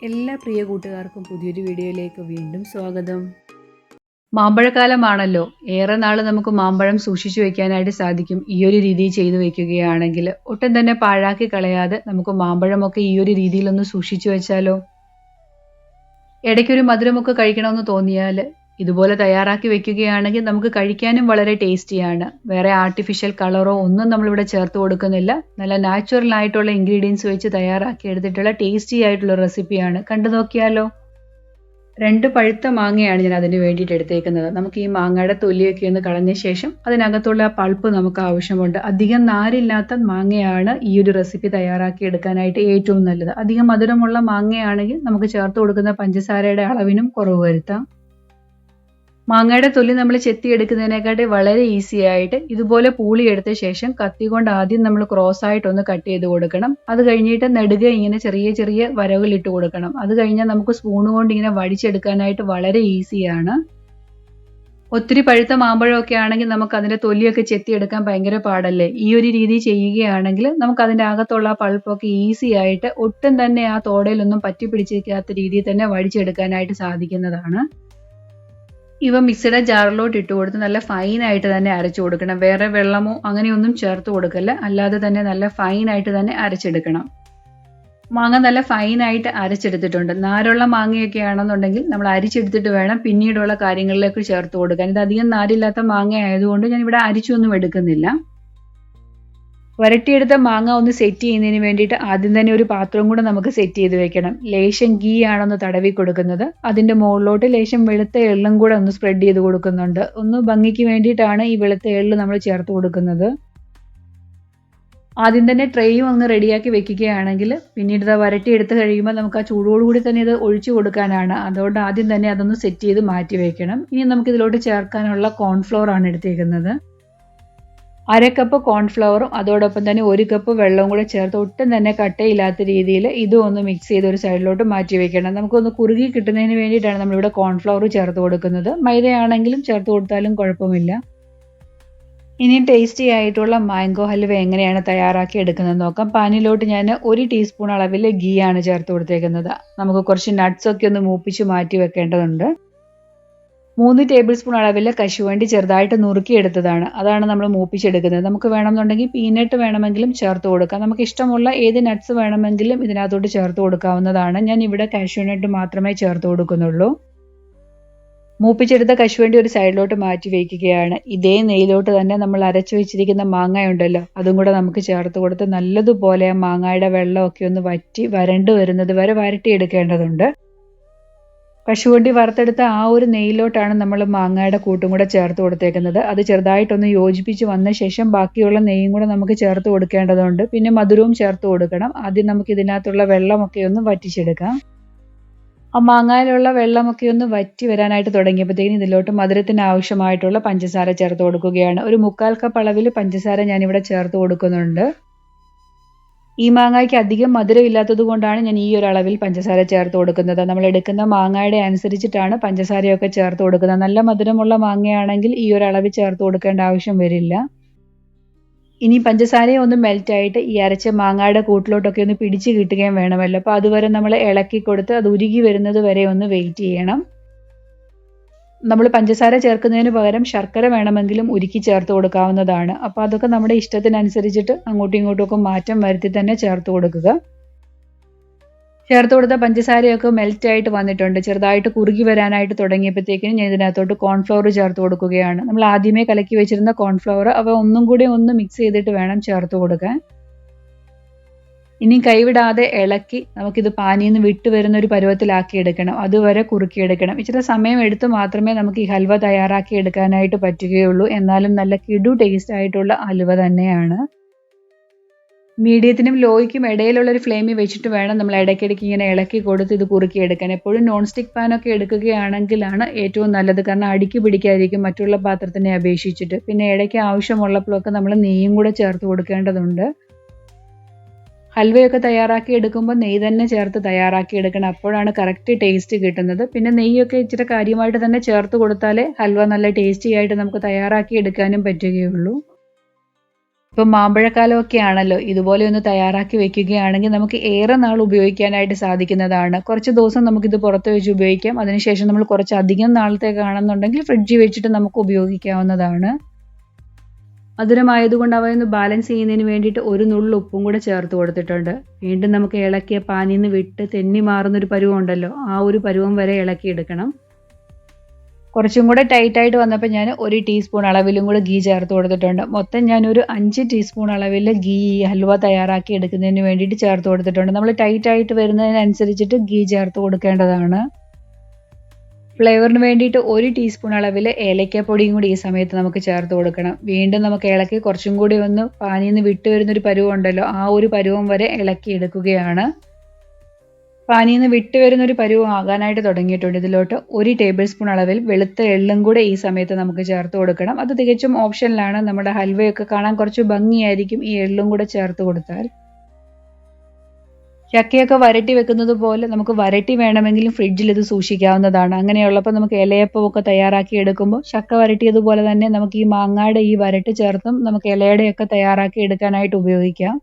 എല്ലാ പ്രിയ കൂട്ടുകാർക്കും പുതിയൊരു വീഡിയോയിലേക്ക് വീണ്ടും സ്വാഗതം. മാമ്പഴക്കാലമാണല്ലോ. ഏറെ നാൾ നമുക്ക് മാമ്പഴം സൂക്ഷിച്ചു വെക്കാനായിട്ട് സാധിക്കും. ഈ ഒരു രീതിയിൽ ചെയ്തു വെക്കുകയാണെങ്കിൽ ഒട്ടും തന്നെ പാഴാക്കി കളയാതെ നമുക്ക് മാമ്പഴമൊക്കെ ഈ ഒരു രീതിയിലൊന്ന് സൂക്ഷിച്ചു വെച്ചാലോ. ഇടയ്ക്കൊരു മധുരമൊക്കെ കഴിക്കണമെന്ന് തോന്നിയാൽ ഇതുപോലെ തയ്യാറാക്കി വെക്കുകയാണെങ്കിൽ നമുക്ക് കഴിക്കാനും വളരെ ടേസ്റ്റിയാണ്. വേറെ ആർട്ടിഫിഷ്യൽ കളറോ ഒന്നും നമ്മളിവിടെ ചേർത്ത് കൊടുക്കുന്നില്ല. നല്ല നാച്ചുറൽ ആയിട്ടുള്ള ഇൻഗ്രീഡിയൻസ് വെച്ച് തയ്യാറാക്കി എടുത്തിട്ടുള്ള ടേസ്റ്റി ആയിട്ടുള്ള റെസിപ്പിയാണ്. കണ്ടു നോക്കിയാലോ. 2 പഴുത്ത മാങ്ങയാണ് ഞാൻ അതിന് വേണ്ടിയിട്ട് എടുത്തേക്കുന്നത്. നമുക്ക് ഈ മാങ്ങയുടെ തൊലിയൊക്കെ ഒന്ന് കളഞ്ഞ ശേഷം അതിനകത്തുള്ള ആ പൾപ്പ് നമുക്ക് ആവശ്യമുണ്ട്. അധികം നാരില്ലാത്ത മാങ്ങയാണ് ഈ ഒരു റെസിപ്പി തയ്യാറാക്കി എടുക്കാനായിട്ട് ഏറ്റവും നല്ലത്. അധികം മധുരമുള്ള മാങ്ങയാണെങ്കിൽ നമുക്ക് ചേർത്ത് കൊടുക്കുന്ന പഞ്ചസാരയുടെ അളവിനും കുറവ് വരുത്താം. മാങ്ങയുടെ തൊലി നമ്മൾ ചെത്തിയെടുക്കുന്നതിനെക്കാട്ടി വളരെ ഈസി ആയിട്ട് ഇതുപോലെ പൂളിയെടുത്ത ശേഷം കത്തി കൊണ്ട് ആദ്യം നമ്മൾ ക്രോസ് ആയിട്ടൊന്ന് കട്ട് ചെയ്ത് കൊടുക്കണം. അത് കഴിഞ്ഞിട്ട് നെടുകെ ഇങ്ങനെ ചെറിയ ചെറിയ വരകൾ ഇട്ട് കൊടുക്കണം. അത് കഴിഞ്ഞാൽ നമുക്ക് സ്പൂൺ കൊണ്ട് ഇങ്ങനെ വടിച്ചെടുക്കാനായിട്ട് വളരെ ഈസിയാണ്. ഒത്തിരി പഴുത്ത മാമ്പഴമൊക്കെ ആണെങ്കിൽ നമുക്ക് അതിൻ്റെ തൊലിയൊക്കെ ചെത്തിയെടുക്കാൻ ഭയങ്കര പാടല്ലേ. ഈ ഒരു രീതി ചെയ്യുകയാണെങ്കിൽ നമുക്ക് അതിൻ്റെ അകത്തുള്ള പൾപ്പൊക്കെ ഈസി ആയിട്ട് ഒട്ടും തന്നെ ആ തോടയിലൊന്നും പറ്റി പിടിച്ചിരിക്കാത്ത രീതിയിൽ തന്നെ വടിച്ചെടുക്കാനായിട്ട് സാധിക്കുന്നതാണ്. ഇവ മിക്സിയുടെ ജാറിലോട്ട് ഇട്ട് കൊടുത്ത് നല്ല ഫൈനായിട്ട് തന്നെ അരച്ചു കൊടുക്കണം. വേറെ വെള്ളമോ അങ്ങനെയൊന്നും ചേർത്ത് കൊടുക്കല്ല. അല്ലാതെ തന്നെ നല്ല ഫൈനായിട്ട് തന്നെ അരച്ചെടുക്കണം. മാങ്ങ നല്ല ഫൈനായിട്ട് അരച്ചെടുത്തിട്ടുണ്ട്. നാരുള്ള മാങ്ങയൊക്കെ ആണെന്നുണ്ടെങ്കിൽ നമ്മൾ അരിച്ചെടുത്തിട്ട് വേണം പിന്നീടുള്ള കാര്യങ്ങളിലേക്ക് ചേർത്ത് കൊടുക്കാൻ. ഇത് അധികം നാരില്ലാത്ത മാങ്ങ ആയതുകൊണ്ട് ഞാൻ ഇവിടെ അരിച്ചൊന്നും എടുക്കുന്നില്ല. വരട്ടിയെടുത്ത മാങ്ങ ഒന്ന് സെറ്റ് ചെയ്യുന്നതിന് വേണ്ടിയിട്ട് ആദ്യം തന്നെ ഒരു പാത്രം കൂടെ നമുക്ക് സെറ്റ് ചെയ്ത് വെക്കണം. ലേശം ഗീ ആണൊന്ന് തടവി കൊടുക്കുന്നത്. അതിൻ്റെ മുകളിലോട്ട് ലേശം വെളുത്ത എള്ളും കൂടെ ഒന്ന് സ്പ്രെഡ് ചെയ്ത് കൊടുക്കുന്നുണ്ട്. ഒന്ന് ഭംഗിക്ക് വേണ്ടിയിട്ടാണ് ഈ വെളുത്ത എള്ള് നമ്മൾ ചേർത്ത് കൊടുക്കുന്നത്. ആദ്യം തന്നെ ട്രേയും ഒന്ന് റെഡിയാക്കി വെക്കുകയാണെങ്കിൽ പിന്നീട് ഇത് വരട്ടിയെടുത്ത് കഴിയുമ്പോൾ നമുക്ക് ആ ചൂടോടുകൂടി തന്നെ ഇത് ഒഴിച്ചു കൊടുക്കാനാണ്. അതുകൊണ്ട് ആദ്യം തന്നെ അതൊന്ന് സെറ്റ് ചെയ്ത് മാറ്റി വെക്കണം. ഇനി നമുക്ക് ഇതിലോട്ട് ചേർക്കാനുള്ള കോൺഫ്ലോർ ആണ് എടുത്തേക്കുന്നത്. 1/2 കപ്പ് കോൺഫ്ലവറും അതോടൊപ്പം തന്നെ 1 കപ്പ് വെള്ളവും കൂടെ ചേർത്ത് ഒട്ടും തന്നെ കട്ടയില്ലാത്ത രീതിയിൽ ഇതും ഒന്ന് മിക്സ് ചെയ്ത് ഒരു സൈഡിലോട്ട് മാറ്റി വെക്കണം. നമുക്കൊന്ന് കുറുകി കിട്ടുന്നതിന് വേണ്ടിയിട്ടാണ് നമ്മളിവിടെ കോൺഫ്ലവർ ചേർത്ത് കൊടുക്കുന്നത്. മൈദയാണെങ്കിലും ചേർത്ത് കൊടുത്താലും കുഴപ്പമില്ല. ഇനി ടേസ്റ്റി ആയിട്ടുള്ള മാംഗോ ഹൽവ എങ്ങനെയാണ് തയ്യാറാക്കി എടുക്കുന്നത് നോക്കാം. പാനിലോട്ട് ഞാൻ 1 ടീസ്പൂൺ അളവിൽ ഗീ ആണ് ചേർത്ത് കൊടുത്തേക്കുന്നത്. നമുക്ക് കുറച്ച് നട്ട്സൊക്കെ ഒന്ന് മൂപ്പിച്ച് മാറ്റി വെക്കേണ്ടതുണ്ട്. 3 ടേബിൾ സ്പൂൺ അളവിൽ കശുവണ്ടി ചെറുതായിട്ട് നുറുക്കിയെടുത്തതാണ്. അതാണ് നമ്മൾ മൂപ്പിച്ചെടുക്കുന്നത്. നമുക്ക് വേണമെന്നുണ്ടെങ്കിൽ പീനട്ട് വേണമെങ്കിലും ചേർത്ത് കൊടുക്കാം. നമുക്ക് ഇഷ്ടമുള്ള ഏത് നട്ട്സ് വേണമെങ്കിലും ഇതിനകത്തോട്ട് ചേർത്ത് കൊടുക്കാവുന്നതാണ്. ഞാൻ ഇവിടെ കാഷ്യൂനട്ട് മാത്രമേ ചേർത്ത് കൊടുക്കുന്നുള്ളൂ. മൂപ്പിച്ചെടുത്ത കശുവണ്ടി ഒരു സൈഡിലോട്ട് മാറ്റി വയ്ക്കുകയാണ്. ഇതേ നെയ്യിലോട്ട് തന്നെ നമ്മൾ അരച്ചു വെച്ചിരിക്കുന്ന മാങ്ങ ഉണ്ടല്ലോ, അതും കൂടെ നമുക്ക് ചേർത്ത് കൊടുത്ത് നല്ലതുപോലെ ആ മാങ്ങയുടെ വെള്ളമൊക്കെ ഒന്ന് വറ്റി വരണ്ട് വരുന്നത് വരെ വരട്ടിയെടുക്കേണ്ടതുണ്ട്. കശുവണ്ടി വറുത്തെടുത്ത ആ ഒരു നെയ്യിലോട്ടാണ് നമ്മൾ മാങ്ങയുടെ കൂട്ടും കൂടെ ചേർത്ത് കൊടുത്തേക്കുന്നത്. അത് ചെറുതായിട്ടൊന്ന് യോജിപ്പിച്ച് വന്ന ശേഷം ബാക്കിയുള്ള നെയ്യും കൂടെ നമുക്ക് ചേർത്ത് കൊടുക്കേണ്ടതുണ്ട്. പിന്നെ മധുരവും ചേർത്ത് കൊടുക്കണം. ആദ്യം നമുക്ക് ഇതിനകത്തുള്ള വെള്ളമൊക്കെ ഒന്ന് വറ്റിച്ചെടുക്കാം. ആ മാങ്ങയിലുള്ള വെള്ളമൊക്കെ ഒന്ന് വറ്റി വരാനായിട്ട് തുടങ്ങിയപ്പോഴത്തേക്കും ഇതിലോട്ട് മധുരത്തിന് ആവശ്യമായിട്ടുള്ള പഞ്ചസാര ചേർത്ത് കൊടുക്കുകയാണ്. ഒരു 1/4 കപ്പ് അളവിൽ പഞ്ചസാര ഞാനിവിടെ ചേർത്ത് കൊടുക്കുന്നുണ്ട്. ഈ മാങ്ങയ്ക്ക് അധികം മധുരം ഇല്ലാത്തത് കൊണ്ടാണ് ഞാൻ ഈ ഒരു അളവിൽ പഞ്ചസാര ചേർത്ത് കൊടുക്കുന്നത്. നമ്മൾ എടുക്കുന്ന മാങ്ങയുടെ അനുസരിച്ചിട്ടാണ് പഞ്ചസാരയൊക്കെ ചേർത്ത് കൊടുക്കുന്നത്. നല്ല മധുരമുള്ള മാങ്ങയാണെങ്കിൽ ഈ ഒരു അളവിൽ ചേർത്ത് കൊടുക്കേണ്ട ആവശ്യം വരില്ല. ഇനി പഞ്ചസാരയെ ഒന്ന് മെൽറ്റായിട്ട് ഈ അരച്ച മാങ്ങയുടെ കൂട്ടിലോട്ടൊക്കെ ഒന്ന് പിടിച്ച് കിട്ടുകയും വേണമല്ലോ. അപ്പോൾ അതുവരെ നമ്മൾ ഇളക്കി കൊടുത്ത് അത് ഉരുകി വരുന്നത് വരെ ഒന്ന് വെയിറ്റ് ചെയ്യണം. നമ്മൾ പഞ്ചസാര ചേർക്കുന്നതിന് പകരം ശർക്കര വേണമെങ്കിലും ഉരുക്കി ചേർത്ത് കൊടുക്കാവുന്നതാണ്. അപ്പോൾ അതൊക്കെ നമ്മുടെ ഇഷ്ടത്തിനനുസരിച്ചിട്ട് അങ്ങോട്ടും ഇങ്ങോട്ടും ഒക്കെ മാറ്റം വരുത്തി തന്നെ ചേർത്ത് കൊടുക്കുക. ചേർത്ത് കൊടുത്ത പഞ്ചസാരയൊക്കെ മെൽറ്റായിട്ട് വന്നിട്ടുണ്ട്. ചെറുതായിട്ട് കുറുകി വരാനായിട്ട് തുടങ്ങിയപ്പോഴത്തേക്കും ഞാൻ ഇതിനകത്തോട്ട് കോൺഫ്ലവർ ചേർത്ത് കൊടുക്കുകയാണ്. നമ്മൾ ആദ്യമേ കലക്കി വെച്ചിരുന്ന കോൺഫ്ലവർ അവ ഒന്നും കൂടി ഒന്ന് മിക്സ് ചെയ്തിട്ട് വേണം ചേർത്ത് കൊടുക്കാൻ. ഇനി കൈവിടാതെ ഇളക്കി നമുക്കിത് പാനിയിൽ നിന്ന് വിട്ട് വരുന്ന ഒരു പരുവത്തിലാക്കി എടുക്കണം. അതുവരെ കുറുക്കിയെടുക്കണം. ഇച്ചിരി സമയം എടുത്ത് മാത്രമേ നമുക്ക് ഈ ഹൽവ തയ്യാറാക്കി എടുക്കാനായിട്ട് പറ്റുകയുള്ളൂ. എന്നാലും നല്ല കിടു ടേസ്റ്റ് ആയിട്ടുള്ള ഹൽവ തന്നെയാണ്. മീഡിയത്തിനും ലോയ്ക്കും ഇടയിലുള്ള ഒരു ഫ്ലെയിമിൽ വെച്ചിട്ട് വേണം നമ്മൾ ഇടയ്ക്കിടയ്ക്ക് ഇങ്ങനെ ഇളക്കി കൊടുത്ത് ഇത് കുറുക്കിയെടുക്കാൻ. എപ്പോഴും നോൺ സ്റ്റിക്ക് പാനൊക്കെ എടുക്കുകയാണെങ്കിലാണ് ഏറ്റവും നല്ലത്. കാരണം അടിക്ക് പിടിക്കാതിരിക്കും മറ്റുള്ള പാത്രത്തിനെ അപേക്ഷിച്ചിട്ട്. പിന്നെ ഇടയ്ക്ക് ആവശ്യമുള്ളപ്പോഴൊക്കെ നമ്മൾ നെയ്യും കൂടെ ചേർത്ത് കൊടുക്കേണ്ടതുണ്ട്. ഹൽവയൊക്കെ തയ്യാറാക്കി എടുക്കുമ്പോൾ നെയ്യ് തന്നെ ചേർത്ത് തയ്യാറാക്കി എടുക്കണം. അപ്പോഴാണ് കറക്റ്റ് ടേസ്റ്റ് കിട്ടുന്നത്. പിന്നെ നെയ്യൊക്കെ ഇച്ചിരി കാര്യമായിട്ട് തന്നെ ചേർത്ത് കൊടുത്താലേ ഹൽവ നല്ല ടേസ്റ്റി ആയിട്ട് നമുക്ക് തയ്യാറാക്കി എടുക്കാനും പറ്റുകയുള്ളൂ. ഇപ്പം മാമ്പഴക്കാലമൊക്കെ ആണല്ലോ, ഇതുപോലെ ഒന്ന് തയ്യാറാക്കി വെക്കുകയാണെങ്കിൽ നമുക്ക് ഏറെ നാൾ ഉപയോഗിക്കാനായിട്ട് സാധിക്കുന്നതാണ്. കുറച്ച് ദിവസം നമുക്കിത് പുറത്ത് വെച്ച് ഉപയോഗിക്കാം. അതിനുശേഷം നമ്മൾ കുറച്ച് അധികം നാളത്തേക്കാണെന്നുണ്ടെങ്കിൽ ഫ്രിഡ്ജിൽ വെച്ചിട്ട് നമുക്ക് ഉപയോഗിക്കാവുന്നതാണ്. മധുരമായതുകൊണ്ട് അവയൊന്ന് ബാലൻസ് ചെയ്യുന്നതിന് വേണ്ടിയിട്ട് ഒരു നുള്ള് ഉപ്പും കൂടെ ചേർത്ത് കൊടുത്തിട്ടുണ്ട്. വീണ്ടും നമുക്ക് ഇളക്കിയ പാനിൽ നിന്ന് വിട്ട് തെന്നി മാറുന്നൊരു പരുവം ഉണ്ടല്ലോ, ആ ഒരു പരുവം വരെ ഇളക്കിയെടുക്കണം. കുറച്ചും കൂടെ ടൈറ്റായിട്ട് വന്നപ്പോൾ ഞാൻ 1 ടീസ്പൂൺ അളവിലും കൂടെ ഗീ ചേർത്ത് കൊടുത്തിട്ടുണ്ട്. മൊത്തം ഞാനൊരു 5 ടീസ്പൂൺ അളവിൽ ഗീ ഹൽവ തയ്യാറാക്കി എടുക്കുന്നതിന് വേണ്ടിയിട്ട് ചേർത്ത് കൊടുത്തിട്ടുണ്ട്. നമ്മൾ ടൈറ്റായിട്ട് വരുന്നതിനനുസരിച്ചിട്ട് ഗീ ചേർത്ത് കൊടുക്കേണ്ടതാണ്. ഫ്ലേവറിന് വേണ്ടിയിട്ട് 1 ടീസ്പൂൺ അളവിൽ ഏലക്കാപ്പൊടിയും കൂടി ഈ സമയത്ത് നമുക്ക് ചേർത്ത് കൊടുക്കണം. വീണ്ടും നമുക്ക് ഇളക്കി കുറച്ചും കൂടി ഒന്ന് പാനിൽ നിന്ന് വിട്ട് വരുന്നൊരു പരുവം ഉണ്ടല്ലോ, ആ ഒരു പരുവം വരെ ഇളക്കി എടുക്കുകയാണ്. പാനിൽ നിന്ന് വിട്ട് വരുന്നൊരു പരുവം ആകാനായിട്ട് തുടങ്ങിയിട്ടുണ്ട്. ഇതിലോട്ട് 1 ടേബിൾ സ്പൂൺ അളവിൽ വെളുത്ത എള്ളും കൂടെ ഈ സമയത്ത് നമുക്ക് ചേർത്ത് കൊടുക്കണം. അത് തികച്ചും ഓപ്ഷനിലാണ്. നമ്മുടെ ഹൽവയൊക്കെ കാണാൻ കുറച്ച് ഭംഗിയായിരിക്കും ഈ എള്ളും കൂടെ ചേർത്ത് കൊടുത്താൽ. ചക്കയൊക്കെ വരട്ടി വെക്കുന്നത് പോലെ നമുക്ക് വരട്ടി വേണമെങ്കിലും ഫ്രിഡ്ജിൽ ഇത് സൂക്ഷിക്കാവുന്നതാണ്. അങ്ങനെയുള്ളപ്പോൾ നമുക്ക് ഇലയപ്പമൊക്കെ തയ്യാറാക്കി എടുക്കുമ്പോൾ ചക്ക വരട്ടിയതുപോലെ തന്നെ നമുക്ക് ഈ മാങ്ങയുടെ ഈ വരട്ട് ചേർത്തും നമുക്ക് ഇലയുടെയൊക്കെ തയ്യാറാക്കി എടുക്കാനായിട്ട് ഉപയോഗിക്കാം.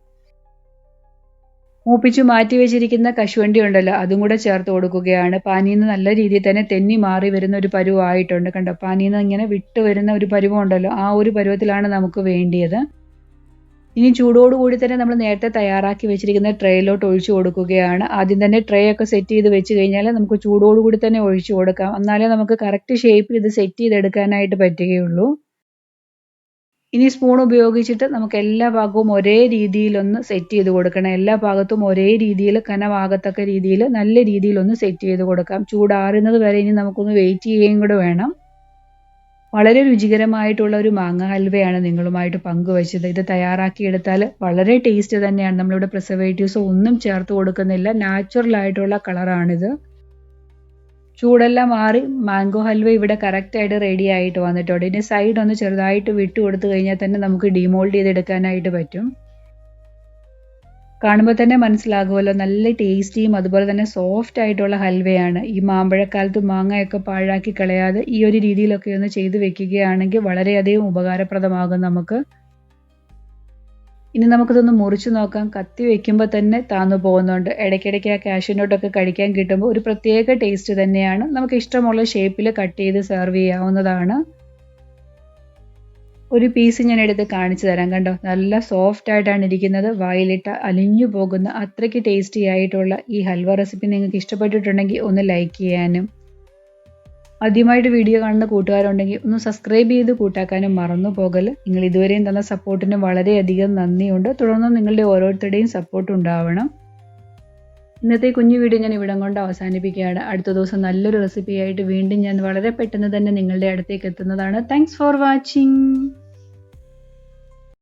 മൂപ്പിച്ച് മാറ്റി വെച്ചിരിക്കുന്ന കശുവണ്ടി ഉണ്ടല്ലോ, അതും കൂടെ ചേർത്ത് കൊടുക്കുകയാണ്. പാനിയിൽ നിന്ന് നല്ല രീതിയിൽ തന്നെ തെന്നി മാറി വരുന്ന ഒരു പരുവമായിട്ടുണ്ട്. കണ്ടോ, പാനിയിൽ നിന്ന് ഇങ്ങനെ വിട്ട് വരുന്ന ഒരു പരുവം ഉണ്ടല്ലോ, ആ ഒരു പരുവത്തിലാണ് നമുക്ക് വേണ്ടിയത്. ഇനി ചൂടോടുകൂടി തന്നെ നമ്മൾ നേരത്തെ തയ്യാറാക്കി വെച്ചിരിക്കുന്ന ട്രേയിലോട്ട് ഒഴിച്ചു കൊടുക്കുകയാണ്. ആദ്യം തന്നെ ട്രേ ഒക്കെ സെറ്റ് ചെയ്ത് വെച്ച് കഴിഞ്ഞാൽ നമുക്ക് ചൂടോടുകൂടി തന്നെ ഒഴിച്ചു കൊടുക്കാം. എന്നാലേ നമുക്ക് കറക്റ്റ് ഷേപ്പിൽ ഇത് സെറ്റ് ചെയ്തെടുക്കാനായിട്ട് പറ്റുകയുള്ളൂ. ഇനി സ്പൂൺ ഉപയോഗിച്ചിട്ട് നമുക്ക് എല്ലാ ഭാഗവും ഒരേ രീതിയിലൊന്ന് സെറ്റ് ചെയ്ത് കൊടുക്കണം. എല്ലാ ഭാഗത്തും ഒരേ രീതിയിൽ കനമാകത്തക്ക രീതിയിൽ നല്ല രീതിയിലൊന്ന് സെറ്റ് ചെയ്ത് കൊടുക്കാം. ചൂടാറുന്നത് വരെ ഇനി നമുക്കൊന്ന് വെയിറ്റ് ചെയ്യുകയും കൂടെ വേണം. വളരെ രുചികരമായിട്ടുള്ള ഒരു മാങ്ങ ഹൽവയാണ് നിങ്ങളുമായിട്ട് പങ്കുവച്ചത്. ഇത് തയ്യാറാക്കിയെടുത്താൽ വളരെ ടേസ്റ്റ് തന്നെയാണ്. നമ്മളിവിടെ പ്രിസർവേറ്റീവ്സോ ഒന്നും ചേർത്ത് കൊടുക്കുന്നില്ല. നാച്ചുറൽ ആയിട്ടുള്ള കളറാണിത്. ചൂടെല്ലാം മാറി മാംഗോ ഹൽവ ഇവിടെ കറക്റ്റായിട്ട് റെഡി ആയിട്ട് വന്നിട്ടുണ്ട്. ഇനി സൈഡ് ഒന്ന് ചെറുതായിട്ട് വിട്ട് കൊടുത്തു കഴിഞ്ഞാൽ തന്നെ നമുക്ക് ഡിമോൾഡ് ചെയ്തെടുക്കാനായിട്ട് പറ്റും. കാണുമ്പോൾ തന്നെ മനസ്സിലാകുമല്ലോ, നല്ല ടേസ്റ്റിയും അതുപോലെ തന്നെ സോഫ്റ്റ് ആയിട്ടുള്ള ഹൽവയാണ്. ഈ മാമ്പഴക്കാലത്ത് മാങ്ങയൊക്കെ പാഴാക്കി കളയാതെ ഈ ഒരു രീതിയിലൊക്കെ ഒന്ന് ചെയ്ത് വെക്കുകയാണെങ്കിൽ വളരെയധികം ഉപകാരപ്രദമാകും നമുക്ക്. ഇനി നമുക്കിതൊന്ന് മുറിച്ച് നോക്കാം. കത്തി വെക്കുമ്പോൾ തന്നെ താന്നു പോകുന്നുണ്ട്. ഇടയ്ക്കിടയ്ക്ക് ആ കാഷ്യൂനട്ടൊക്കെ കഴിക്കാൻ കിട്ടുമ്പോൾ ഒരു പ്രത്യേക ടേസ്റ്റ് തന്നെയാണ്. നമുക്ക് ഇഷ്ടമുള്ള ഷേപ്പിൽ കട്ട് ചെയ്ത് സെർവ് ചെയ്യാവുന്നതാണ്. ഒരു പീസ് ഞാൻ എടുത്ത് കാണിച്ചു തരാം. കണ്ടോ, നല്ല സോഫ്റ്റ് ആയിട്ടാണ് ഇരിക്കുന്നത്. വായിലിട്ട അലിഞ്ഞു പോകുന്ന അത്രയ്ക്ക് ടേസ്റ്റി ആയിട്ടുള്ള ഈ ഹൽവ റെസിപ്പി നിങ്ങൾക്ക് ഇഷ്ടപ്പെട്ടിട്ടുണ്ടെങ്കിൽ ഒന്ന് ലൈക്ക് ചെയ്യാനും, ആദ്യമായിട്ട് വീഡിയോ കാണുന്ന കൂട്ടുകാരുണ്ടെങ്കിൽ ഒന്ന് സബ്സ്ക്രൈബ് ചെയ്ത് കൂട്ടാക്കാനും മറന്നു പോകല്. നിങ്ങൾ ഇതുവരെയും തന്ന സപ്പോർട്ടിന് വളരെയധികം നന്ദിയുണ്ട്. തുടർന്നും നിങ്ങളുടെ ഓരോരുത്തരുടെയും സപ്പോർട്ട് ഉണ്ടാവണം. ഇന്നത്തെ കുഞ്ഞു വീഡിയോ ഞാൻ ഇവിടം കൊണ്ട് അവസാനിപ്പിക്കുകയാണ്. അടുത്ത ദിവസം നല്ലൊരു റെസിപ്പിയായിട്ട് വീണ്ടും ഞാൻ വളരെ പെട്ടെന്ന് തന്നെ നിങ്ങളുടെ അടുത്തേക്ക് എത്തുന്നതാണ്. Thanks for watching.